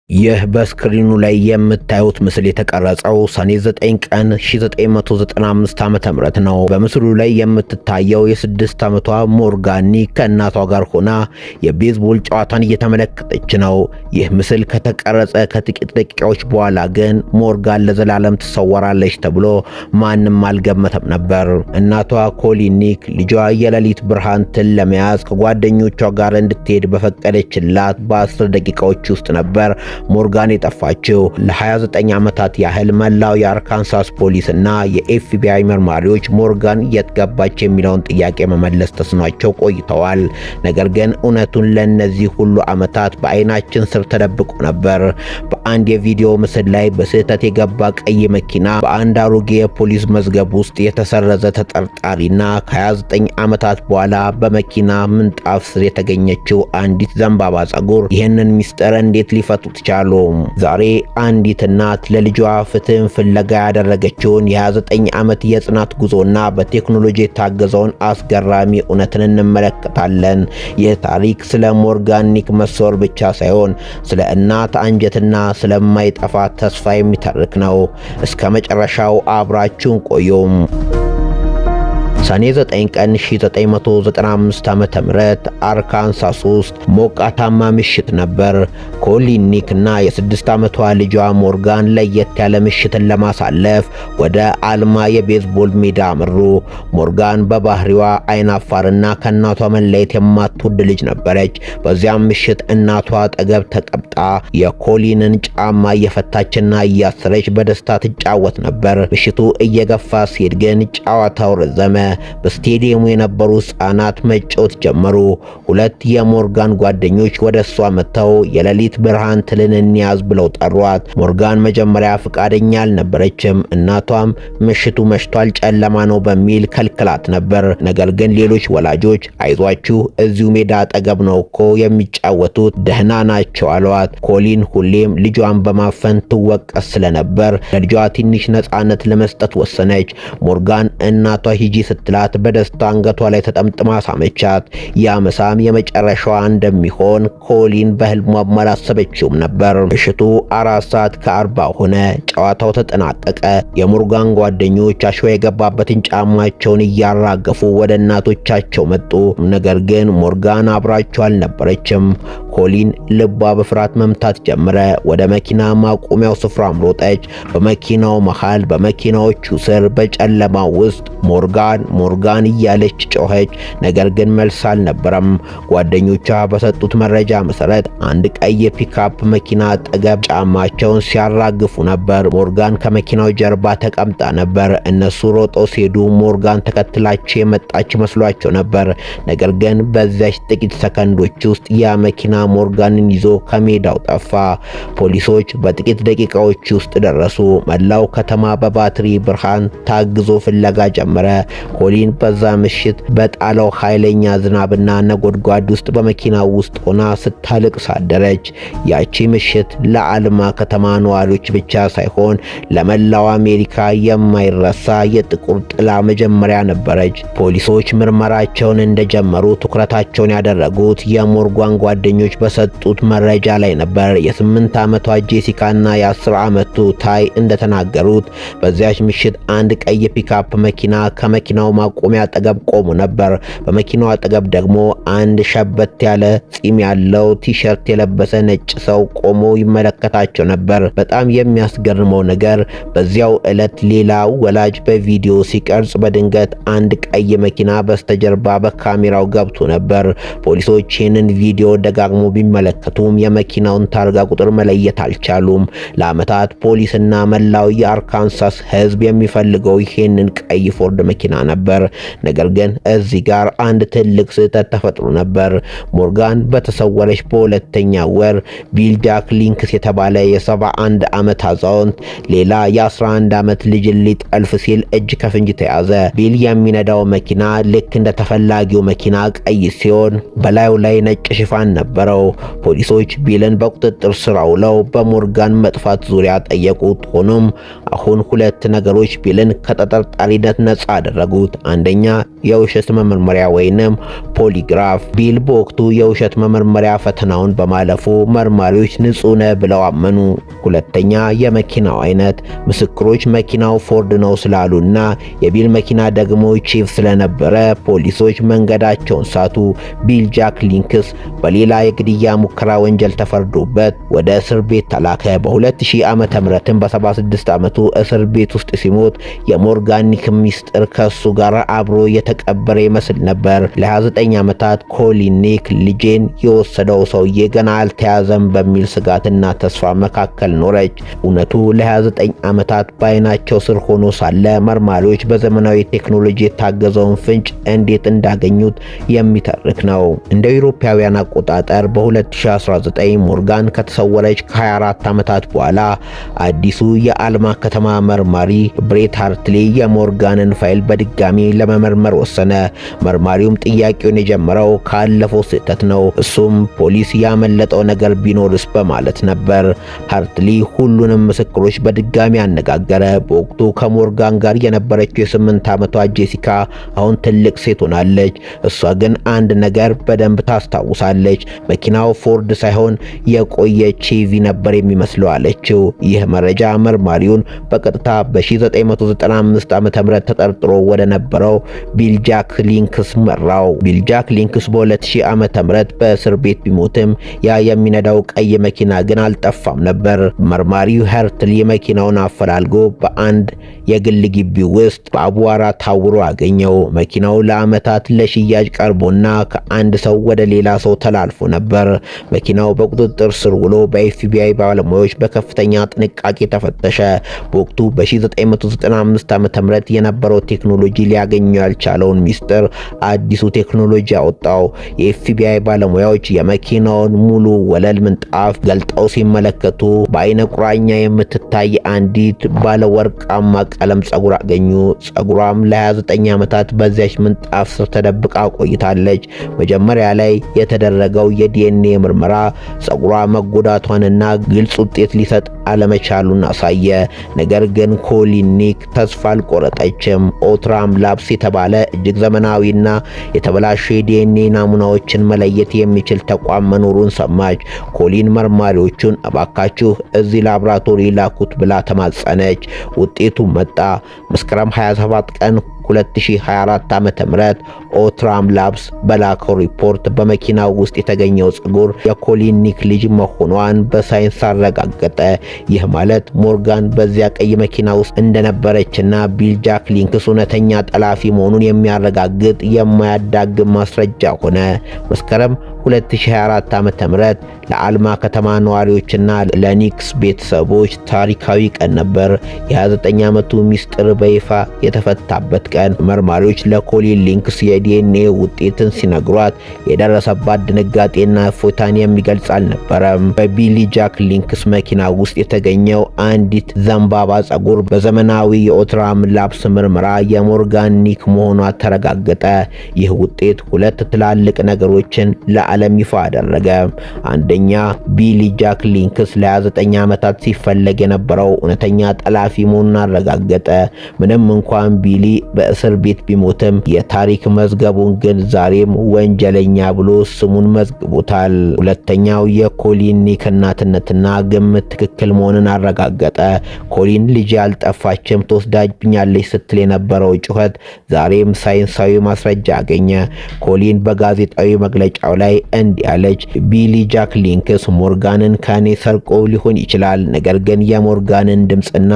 ይህ በስክሪኑ ላይ የምታዩት ምስል የተቀረጸው ሰኔ 9 ቀን 1995 ዓ.ም ነው። በምስሉ ላይ የምትታየው የ6 ዓመቷ ሞርጋን ኒክ ከእናቷ ጋር ሆና የቤዝቦል ጨዋታን እየተመለከተች ነው። ይህ ምስል ከተቀረጸ ከጥቂት ደቂቃዎች በኋላ ግን ሞርጋን ለዘላለም ትሰወራለች ተብሎ ማንም አልገመተም ነበር። እናቷ ኮሊን ኒክ ልጇ የሌሊት ብርሃን ትል ለመያዝ ከጓደኞቿ ጋር እንድትሄድ በፈቀደችላት በ10 ደቂቃዎች ውስጥ ነበር ሞርጋን የጠፋችው። ለ29 ዓመታት ያህል መላው የአርካንሳስ ፖሊስና የኤፍቢአይ መርማሪዎች ሞርጋን የት ገባች የሚለውን ጥያቄ መመለስ ተስኗቸው ቆይተዋል። ነገር ግን እውነቱን ለነዚህ ሁሉ ዓመታት በአይናችን ስር ተደብቆ ነበር። በአንድ የቪዲዮ ምስል ላይ በስህተት የገባ ቀይ መኪና በአንድ አሮጌ የፖሊስ መዝገብ ውስጥ የተሰረዘ ተጠርጣሪና ከ29 ዓመታት በኋላ በመኪና ምንጣፍ ስር የተገኘችው አንዲት ዘንባባ ጸጉር ይህንን ሚስጥር እንዴት ሊፈቱት ቻሉ? ዛሬ አንዲት እናት ለልጇ ፍትህን ፍለጋ ያደረገችውን የ29 ዓመት የጽናት ጉዞና በቴክኖሎጂ የታገዘውን አስገራሚ እውነትን እንመለከታለን። ይህ ታሪክ ስለ ሞርጋን ኒክ መሰወር ብቻ ሳይሆን ስለ እናት አንጀትና ስለማይጠፋ ተስፋ የሚተርክ ነው። እስከ መጨረሻው አብራችሁን ቆዩም። ሰኔ 9 ቀን 1995 ዓ.ም አርካንሳስ ውስጥ ሞቃታማ ምሽት ነበር። ኮሊን ኒክ እና የ6 ዓመቷ ልጇ ሞርጋን ለየት ያለ ምሽትን ለማሳለፍ ወደ አልማ የቤዝቦል ሜዳ አመሩ። ሞርጋን በባህሪዋ አይናፋርና ከእናቷ መለየት የማትወድ ልጅ ነበረች። በዚያም ምሽት እናቷ አጠገብ ተቀምጣ የኮሊንን ጫማ እየፈታችና እያሰረች በደስታ ትጫወት ነበር። ምሽቱ እየገፋ ሲሄድ ግን ጨዋታው ረዘመ። በስቴዲየሙ የነበሩ ሕፃናት መጫወት ጀመሩ። ሁለት የሞርጋን ጓደኞች ወደ እሷ መጥተው የሌሊት ብርሃን ትልን እንያዝ ብለው ጠሯት። ሞርጋን መጀመሪያ ፍቃደኛ አልነበረችም። እናቷም ምሽቱ መሽቷል፣ ጨለማ ነው በሚል ከልክላት ነበር። ነገር ግን ሌሎች ወላጆች አይዟችሁ፣ እዚሁ ሜዳ አጠገብ ነው እኮ የሚጫወቱት፣ ደህና ናቸው አሏት። ኮሊን ሁሌም ልጇን በማፈን ትወቀስ ስለነበር ለልጇ ትንሽ ነፃነት ለመስጠት ወሰነች። ሞርጋን እናቷ ሂጂ ስትላት በደስታ አንገቷ ላይ ተጠምጥማ ሳመቻት። ያ መሳም የመጨረሻዋ እንደሚሆን ኮሊን በህልሟ አላሰበችውም ነበር። ምሽቱ 4:40 ሆነ። ጨዋታው ተጠናቀቀ። የሞርጋን ጓደኞች አሸዋ የገባበትን ጫማቸውን እያራገፉ ወደ እናቶቻቸው መጡ። ነገር ግን ሞርጋን አብራቸው አልነበረችም። ኮሊን ልቧ በፍርሃት መምታት ጀመረ። ወደ መኪና ማቆሚያው ስፍራ ሮጠች። በመኪናው መሃል በመኪናዎቹ ስር በጨለማው ውስጥ ሞርጋን እያለች ጮኸች። ነገር ግን መልስ አልነበረም። ጓደኞቿ በሰጡት መረጃ መሰረት አንድ ቀይ ፒክአፕ መኪና አጠገብ ጫማቸውን ሲያራግፉ ነበር። ሞርጋን ከመኪናው ጀርባ ተቀምጣ ነበር። እነሱ ሮጠው ሲሄዱ ሞርጋን ተከትላቸው የመጣች መስሏቸው ነበር። ነገር ግን በዚያች ጥቂት ሰከንዶች ውስጥ ያ መኪና ሞርጋንን ይዞ ከሜዳው ጠፋ። ፖሊሶች በጥቂት ደቂቃዎች ውስጥ ደረሱ። መላው ከተማ በባትሪ ብርሃን ታግዞ ፍለጋ ጀመረ። ኮሊን በዛ ምሽት በጣለው ኃይለኛ ዝናብና ነጎድጓድ ውስጥ በመኪናው ውስጥ ሆና ስታለቅስ አደረች። ያቺ ምሽት ለአልማ ከተማ ነዋሪዎች ብቻ ሳይሆን ለመላው አሜሪካ የማይረሳ የጥቁር ጥላ መጀመሪያ ነበረች። ፖሊሶች ምርመራቸውን እንደጀመሩ ትኩረታቸውን ያደረጉት የሞርጋን ጓደኞች በሰጡት መረጃ ላይ ነበር። የ8 ዓመቷ ጄሲካና የ10 ዓመቱ ታይ እንደተናገሩት በዚያች ምሽት አንድ ቀይ ፒክአፕ መኪና ከመኪናው ማቆሚያ አጠገብ ቆሞ ነበር። በመኪናው አጠገብ ደግሞ አንድ ሸበት ያለ ፂም ያለው ቲሸርት የለበሰ ነጭ ሰው ቆሞ ይመለከታቸው ነበር። በጣም የሚያስገርመው ነገር በዚያው ዕለት ሌላ ወላጅ በቪዲዮ ሲቀርጽ በድንገት አንድ ቀይ መኪና በስተጀርባ በካሜራው ገብቶ ነበር። ፖሊሶች ይህንን ቪዲዮ ደጋግሞ ቢመለከቱም የመኪናውን ታርጋ ቁጥር መለየት አልቻሉም። ለዓመታት ፖሊስና መላው የአርካንሳስ ሕዝብ የሚፈልገው ይህንን ቀይ ፎርድ መኪና ነበር። ነገር ግን እዚህ ጋር አንድ ትልቅ ስህተት ተፈጥሮ ነበር። ሞርጋን በተሰወረች በሁለተኛ ወር ቢል ጃክ ሊንክስ የተባለ የ71 ዓመት አዛውንት ሌላ የ11 ዓመት ልጅን ሊጠልፍ ሲል እጅ ከፍንጅ ተያዘ። ቢል የሚነዳው መኪና ልክ እንደ ተፈላጊው መኪና ቀይ ሲሆን በላዩ ላይ ነጭ ሽፋን ነበረው። ፖሊሶች ቢልን በቁጥጥር ስር አውለው በሞርጋን መጥፋት ዙሪያ ጠየቁት። ሆኖም አሁን ሁለት ነገሮች ቢልን ከተጠርጣሪነት ነፃ አደረጉት። ያካሄዱት። አንደኛ የውሸት መመርመሪያ ወይንም ፖሊግራፍ። ቢል በወቅቱ የውሸት መመርመሪያ ፈተናውን በማለፉ መርማሪዎች ንጹህ ነህ ብለው አመኑ። ሁለተኛ የመኪናው አይነት። ምስክሮች መኪናው ፎርድ ነው ስላሉና የቢል መኪና ደግሞ ቺፍ ስለነበረ ፖሊሶች መንገዳቸውን ሳቱ። ቢል ጃክ ሊንክስ በሌላ የግድያ ሙከራ ወንጀል ተፈርዶበት ወደ እስር ቤት ተላከ። በ2000 ዓመተ ምህረትም በ76 ዓመቱ እስር ቤት ውስጥ ሲሞት የሞርጋን ኒክ ሚስጥር ከሱ ጋር አብሮ የተቀበረ ይመስል ነበር። ለ29 ዓመታት ኮሊን ኒክ ልጄን የወሰደው ሰውዬ ገና አልተያዘም በሚል ስጋትና ተስፋ መካከል ኖረች። እውነቱ ለ29 ዓመታት በዓይናቸው ስር ሆኖ ሳለ መርማሪዎች በዘመናዊ ቴክኖሎጂ የታገዘውን ፍንጭ እንዴት እንዳገኙት የሚተርክ ነው። እንደ አውሮፓውያን አቆጣጠር በ2019 ሞርጋን ከተሰወረች ከ24 ዓመታት በኋላ አዲሱ የአልማ ከተማ መርማሪ ብሬት ሃርትሊ የሞርጋንን ፋይል በድጋሚ ለመመርመር ወሰነ። መርማሪውም ጥያቄውን የጀመረው ካለፈው ስህተት ነው፣ እሱም ፖሊስ ያመለጠው ነገር ቢኖርስ በማለት ነበር። ሃርትሊ ሁሉንም ምስክሮች በድጋሚ አነጋገረ። በወቅቱ ከሞርጋን ጋር የነበረችው የ8 ዓመቷ ጄሲካ አሁን ትልቅ ሴት ሆናለች። እሷ ግን አንድ ነገር በደንብ ታስታውሳለች። መኪናው ፎርድ ሳይሆን የቆየ ቼቪ ነበር የሚመስለው አለችው። ይህ መረጃ መርማሪውን በቀጥታ በ1995 ዓ.ም ተጠርጥሮ ወደ ነበረው ቢል ጃክ ሊንክስ መራው። ቢል ጃክ ሊንክስ በ2000 ዓመተ ምህረት በእስር ቤት ቢሞትም ያ የሚነዳው ቀይ መኪና ግን አልጠፋም ነበር። መርማሪው ሃርትሊ መኪናውን አፈላልጎ በአንድ የግል ግቢ ውስጥ በአቧራ ታውሮ አገኘው። መኪናው ለዓመታት ለሽያጭ ቀርቦና ከአንድ ሰው ወደ ሌላ ሰው ተላልፎ ነበር። መኪናው በቁጥጥር ስር ውሎ በኤፍቢአይ ባለሙያዎች በከፍተኛ ጥንቃቄ ተፈተሸ። በወቅቱ በ1995 ዓመተ ምህረት የነበረው ቴክኖሎጂ ሊያገኘው ያልቻለውን ሚስጥር አዲሱ ቴክኖሎጂ አወጣው። የኤፍቢአይ ባለሙያዎች የመኪናውን ሙሉ ወለል ምንጣፍ ገልጠው ሲመለከቱ በአይነ ቁራኛ የምትታይ አንዲት ባለ ወርቃማ ቀለም ጸጉር አገኙ። ጸጉሯም ለ29 ዓመታት በዚያች ምንጣፍ ስር ተደብቃ ቆይታለች። መጀመሪያ ላይ የተደረገው የዲኤንኤ ምርመራ ጸጉሯ መጎዳቷንና ግልጽ ውጤት ሊሰጥ አለመቻሉን አሳየ። ነገር ግን ኮሊን ኒክ ተስፋ አልቆረጠችም። ኦትራም ላብስ የተባለ እጅግ ዘመናዊና የተበላሸ የዲኤንኤ ናሙናዎችን መለየት የሚችል ተቋም መኖሩን ሰማች። ኮሊን መርማሪዎቹን እባካችሁ እዚህ ላብራቶሪ ላኩት ብላ ተማጸነች። ውጤቱ መጣ። መስከረም 27 ቀን 2024 ዓመተ ምህረት ኦትራም ላብስ በላከው ሪፖርት በመኪናው ውስጥ የተገኘው ጸጉር የኮሊን ኒክ ልጅ መሆኗን በሳይንስ አረጋገጠ። ይህ ማለት ሞርጋን በዚያ ቀይ መኪና ውስጥ እንደነበረችና ቢል ጃክ ሊንክስ እውነተኛ ጠላፊ መሆኑን የሚያረጋግጥ የማያዳግም ማስረጃ ሆነ። መስከረም 2024 ዓመተ ምህረት ለአልማ ከተማ ነዋሪዎችና ለኒክስ ቤተሰቦች ታሪካዊ ቀን ነበር። የ29 ዓመቱ ሚስጥር በይፋ የተፈታበት ቀን። መርማሪዎች ለኮሊን ሊንክስ የዲኤንኤ ውጤትን ሲነግሯት የደረሰባት ድንጋጤና እፎይታን የሚገልጽ አልነበረም። በቢሊ ጃክ ሊንክስ መኪና ውስጥ የተገኘው አንዲት ዘንባባ ጸጉር በዘመናዊ የኦትራም ላብስ ምርመራ የሞርጋን ኒክ መሆኗ ተረጋገጠ። ይህ ውጤት ሁለት ትላልቅ ነገሮችን ለዓለም ይፋ አደረገ። አንደኛ፣ ቢሊ ጃክ ሊንክስ ለ29 ዓመታት ሲፈለግ የነበረው እውነተኛ ጠላፊ መሆኑን አረጋገጠ። ምንም እንኳን ቢሊ በእስር ቤት ቢሞትም የታሪክ መዝገቡን ግን ዛሬም ወንጀለኛ ብሎ ስሙን መዝግቦታል። ሁለተኛው፣ የኮሊን ኒክ እናትነትና ግምት ትክክል መሆኑን አረጋገጠ። ኮሊን ልጅ አልጠፋችም ትወስዳብኛለች ስትል የነበረው ጩኸት ዛሬም ሳይንሳዊ ማስረጃ አገኘ። ኮሊን በጋዜጣዊ መግለጫው ላይ እንዲህ አለች። ቢሊ ጃክ ሊንክስ ሞርጋንን ከኔ ሰርቆ ሊሆን ይችላል፣ ነገር ግን የሞርጋንን ድምጽና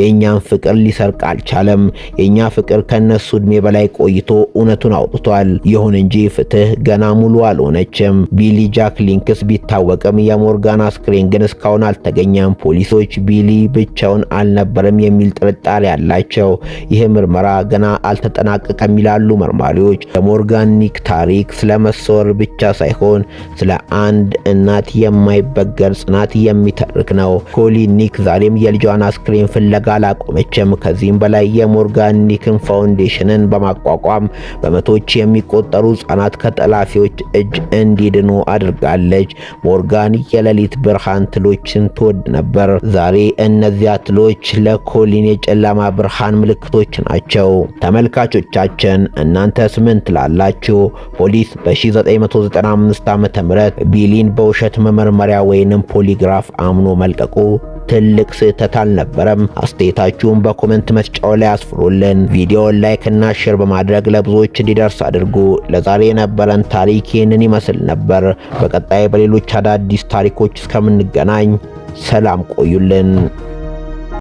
የኛን ፍቅር ሊሰርቅ አልቻለም። የኛ ፍቅር ከነሱ እድሜ በላይ ቆይቶ እውነቱን አውጥቷል። ይሁን እንጂ ፍትህ ገና ሙሉ አልሆነችም። ቢሊ ጃክ ሊንክስ ቢታወቅም የሞርጋን አስክሬን ግን እስካሁን አልተገኘም። ፖሊሶች ቢሊ ብቻውን አልነበረም የሚል ጥርጣሬ አላቸው። ይህ ምርመራ ገና አልተጠናቀቀም ይላሉ መርማሪዎች። የሞርጋን ኒክ ታሪክ ስለመሰወር ብቻ ሳይሆን ሳይሆን ስለ አንድ እናት የማይበገር ጽናት የሚተርክ ነው። ኮሊን ኒክ ዛሬም የልጇን አስክሬን ፍለጋ አላቆመችም። ከዚህም በላይ የሞርጋን ኒክን ፋውንዴሽንን በማቋቋም በመቶዎች የሚቆጠሩ ህጻናት ከጠላፊዎች እጅ እንዲድኑ አድርጋለች። ሞርጋን የሌሊት ብርሃን ትሎችን ትወድ ነበር። ዛሬ እነዚያ ትሎች ለኮሊን የጨለማ ብርሃን ምልክቶች ናቸው። ተመልካቾቻችን እናንተስ ምን ትላላችሁ? ፖሊስ በ1995 ዓመተ ምህረት ቢሊን በውሸት መመርመሪያ ወይንም ፖሊግራፍ አምኖ መልቀቁ ትልቅ ስህተት አልነበረም? አስተያየታችሁን በኮሜንት መስጫው ላይ አስፍሩልን። ቪዲዮውን ላይክ እና ሼር በማድረግ ለብዙዎች እንዲደርስ አድርጉ። ለዛሬ የነበረን ታሪክ ይህንን ይመስል ነበር። በቀጣይ በሌሎች አዳዲስ ታሪኮች እስከምንገናኝ ሰላም ቆዩልን።